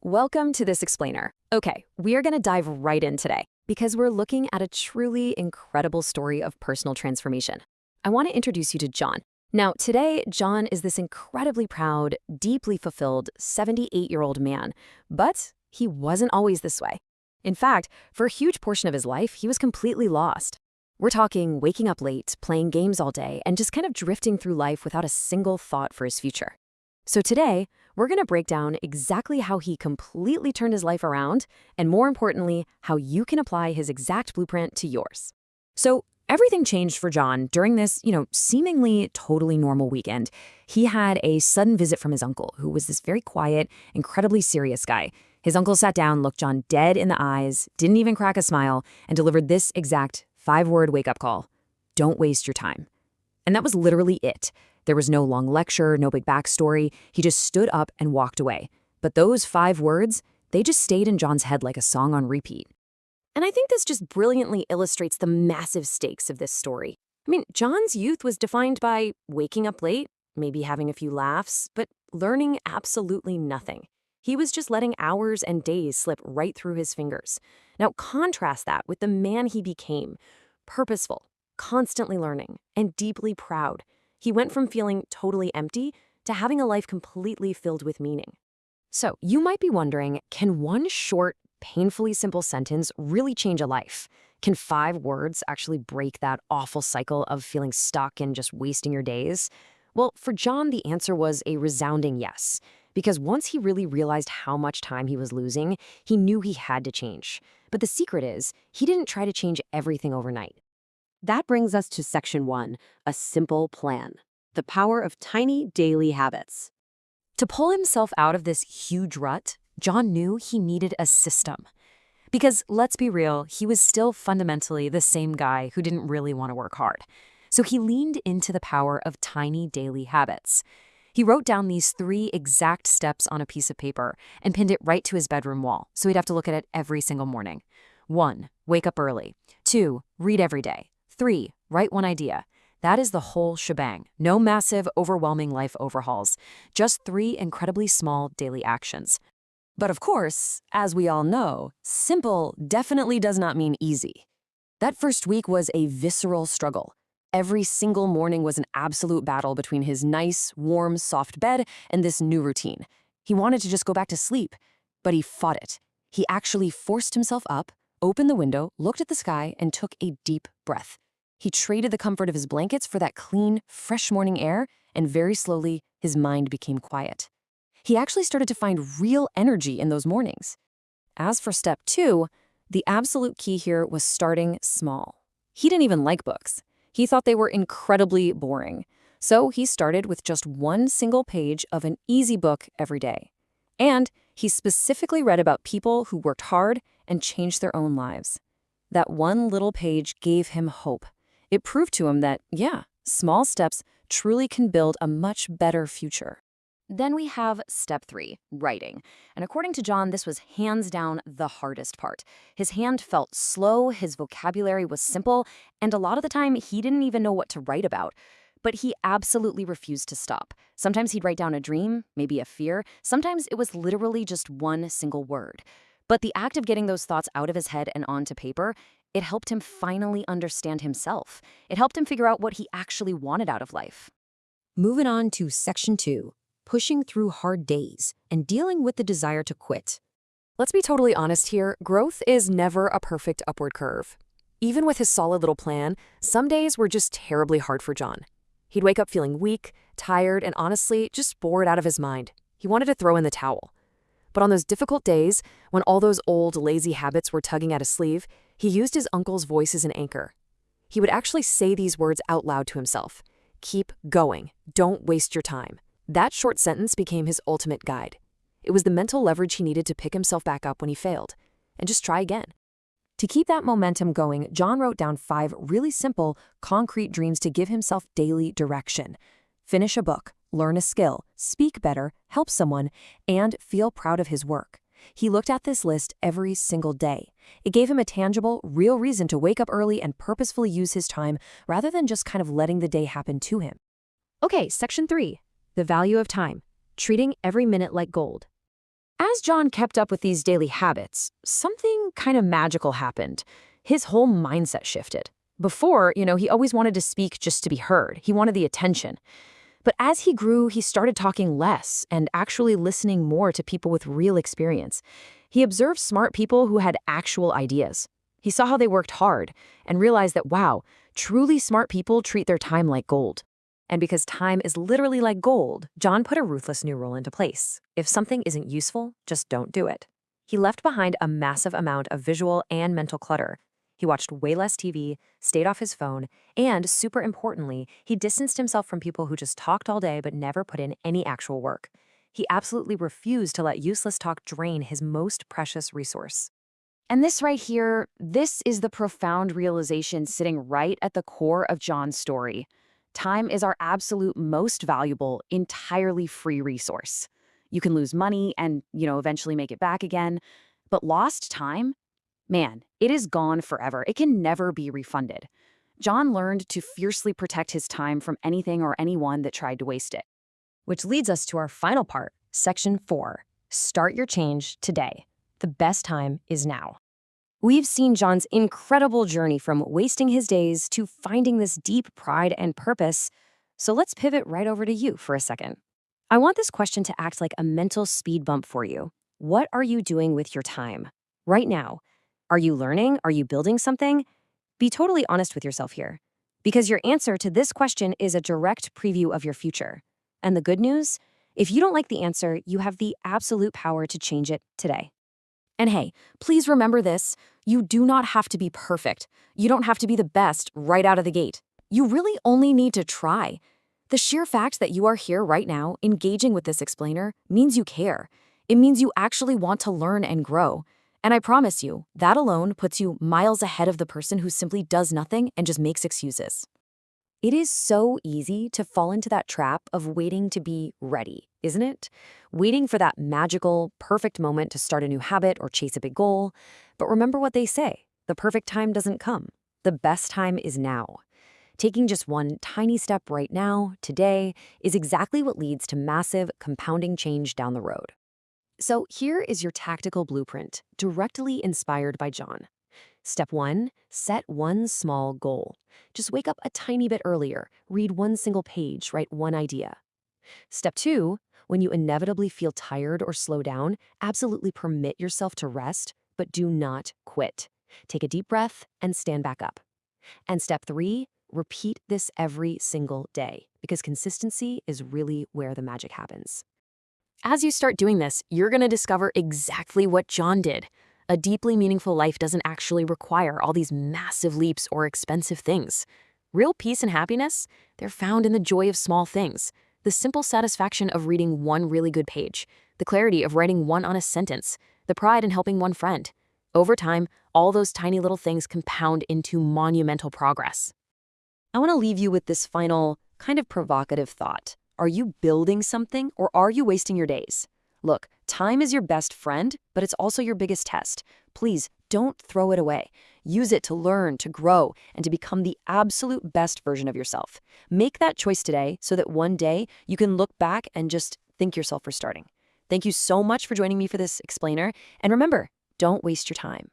Welcome to This Explainer. Okay, we are going to dive right in today because we're looking at a truly incredible story of personal transformation. I want to introduce you to John. Now, today, John is this incredibly proud, deeply fulfilled 78-year-old man, but he wasn't always this way. In fact, for a huge portion of his life, he was completely lost. We're talking waking up late, playing games all day, and just kind of drifting through life without a single thought for his future. So today, we're going to break down exactly how he completely turned his life around, and more importantly, how you can apply his exact blueprint to yours. So everything changed for John during this, seemingly totally normal weekend. He had a sudden visit from his uncle, who was this very quiet, incredibly serious guy. His uncle sat down, looked John dead in the eyes, didn't even crack a smile, and delivered this exact 5-word wake-up call: don't waste your time. And that was literally it. There was no long lecture, no big backstory. He just stood up and walked away. But those 5 words, they just stayed in John's head like a song on repeat. And I think this just brilliantly illustrates the massive stakes of this story. I mean, John's youth was defined by waking up late, maybe having a few laughs, but learning absolutely nothing. He was just letting hours and days slip right through his fingers. Now, contrast that with the man he became: purposeful, constantly learning, and deeply proud. He went from feeling totally empty to having a life completely filled with meaning. So you might be wondering, can one short, painfully simple sentence really change a life? Can 5 words actually break that awful cycle of feeling stuck and just wasting your days? Well, for John, the answer was a resounding yes. Because once he really realized how much time he was losing, he knew he had to change. But the secret is, he didn't try to change everything overnight. That brings us to Section 1, a simple plan. The power of tiny daily habits. To pull himself out of this huge rut, John knew he needed a system. Because let's be real, he was still fundamentally the same guy who didn't really want to work hard. So he leaned into the power of tiny daily habits. He wrote down these 3 exact steps on a piece of paper and pinned it right to his bedroom wall, so he'd have to look at it every single morning. 1, wake up early. 2, read every day. 3, write one idea. That is the whole shebang. No massive, overwhelming life overhauls. Just 3 incredibly small daily actions. But of course, as we all know, simple definitely does not mean easy. That first week was a visceral struggle. Every single morning was an absolute battle between his nice, warm, soft bed and this new routine. He wanted to just go back to sleep, but he fought it. He actually forced himself up, opened the window, looked at the sky, and took a deep breath. He traded the comfort of his blankets for that clean, fresh morning air, and very slowly, his mind became quiet. He actually started to find real energy in those mornings. As for step 2, the absolute key here was starting small. He didn't even like books. He thought they were incredibly boring. So he started with just 1 single page of an easy book every day. And he specifically read about people who worked hard and changed their own lives. That 1 little page gave him hope. It proved to him that, small steps truly can build a much better future. Then we have step 3, writing. And according to John, this was hands down the hardest part. His hand felt slow, his vocabulary was simple, and a lot of the time he didn't even know what to write about. But he absolutely refused to stop. Sometimes he'd write down a dream, maybe a fear. Sometimes it was literally just 1 single word. But the act of getting those thoughts out of his head and onto paper, it helped him finally understand himself. It helped him figure out what he actually wanted out of life. Moving on to Section 2, pushing through hard days and dealing with the desire to quit. Let's be totally honest here, growth is never a perfect upward curve. Even with his solid little plan, some days were just terribly hard for John. He'd wake up feeling weak, tired, and honestly, just bored out of his mind. He wanted to throw in the towel. But on those difficult days, when all those old, lazy habits were tugging at his sleeve, he used his uncle's voice as an anchor. He would actually say these words out loud to himself: keep going, don't waste your time. That short sentence became his ultimate guide. It was the mental leverage he needed to pick himself back up when he failed, and just try again. To keep that momentum going, John wrote down 5 really simple, concrete dreams to give himself daily direction. Finish a book, learn a skill, speak better, help someone, and feel proud of his work. He looked at this list every single day. It gave him a tangible, real reason to wake up early and purposefully use his time rather than just kind of letting the day happen to him. Okay, Section 3, the value of time, treating every minute like gold. As John kept up with these daily habits, something kind of magical happened. His whole mindset shifted. Before, he always wanted to speak just to be heard. He wanted the attention. But as he grew, he started talking less and actually listening more to people with real experience. He observed smart people who had actual ideas. He saw how they worked hard and realized that, wow, truly smart people treat their time like gold. And because time is literally like gold, John put a ruthless new rule into place. If something isn't useful, just don't do it. He left behind a massive amount of visual and mental clutter. He watched way less TV, stayed off his phone, and, super importantly, he distanced himself from people who just talked all day but never put in any actual work. He absolutely refused to let useless talk drain his most precious resource. And this right here, this is the profound realization sitting right at the core of John's story. Time is our absolute most valuable, entirely free resource. You can lose money and, eventually make it back again. But lost time? Man, it is gone forever. It can never be refunded. John learned to fiercely protect his time from anything or anyone that tried to waste it. Which leads us to our final part, Section 4. Start your change today. The best time is now. We've seen John's incredible journey from wasting his days to finding this deep pride and purpose. So let's pivot right over to you for a second. I want this question to act like a mental speed bump for you. What are you doing with your time right now? Are you learning? Are you building something? Be totally honest with yourself here, because your answer to this question is a direct preview of your future. And the good news? If you don't like the answer, you have the absolute power to change it today. And hey, please remember this. You do not have to be perfect. You don't have to be the best right out of the gate. You really only need to try. The sheer fact that you are here right now, engaging with this explainer, means you care. It means you actually want to learn and grow. And I promise you, that alone puts you miles ahead of the person who simply does nothing and just makes excuses. It is so easy to fall into that trap of waiting to be ready, isn't it? Waiting for that magical, perfect moment to start a new habit or chase a big goal. But remember what they say, the perfect time doesn't come. The best time is now. Taking just one tiny step right now, today, is exactly what leads to massive, compounding change down the road. So here is your tactical blueprint, directly inspired by John. Step 1, set one small goal. Just wake up a tiny bit earlier, read one single page, write one idea. Step 2, when you inevitably feel tired or slow down, absolutely permit yourself to rest, but do not quit. Take a deep breath and stand back up. And step 3, repeat this every single day, because consistency is really where the magic happens. As you start doing this, you're going to discover exactly what John did. A deeply meaningful life doesn't actually require all these massive leaps or expensive things. Real peace and happiness, they're found in the joy of small things, the simple satisfaction of reading one really good page, the clarity of writing one honest sentence, the pride in helping one friend. Over time, all those tiny little things compound into monumental progress. I want to leave you with this final, kind of provocative thought. Are you building something or are you wasting your days? Look, time is your best friend, but it's also your biggest test. Please don't throw it away. Use it to learn, to grow, and to become the absolute best version of yourself. Make that choice today so that one day you can look back and just thank yourself for starting. Thank you so much for joining me for this explainer. And remember, don't waste your time.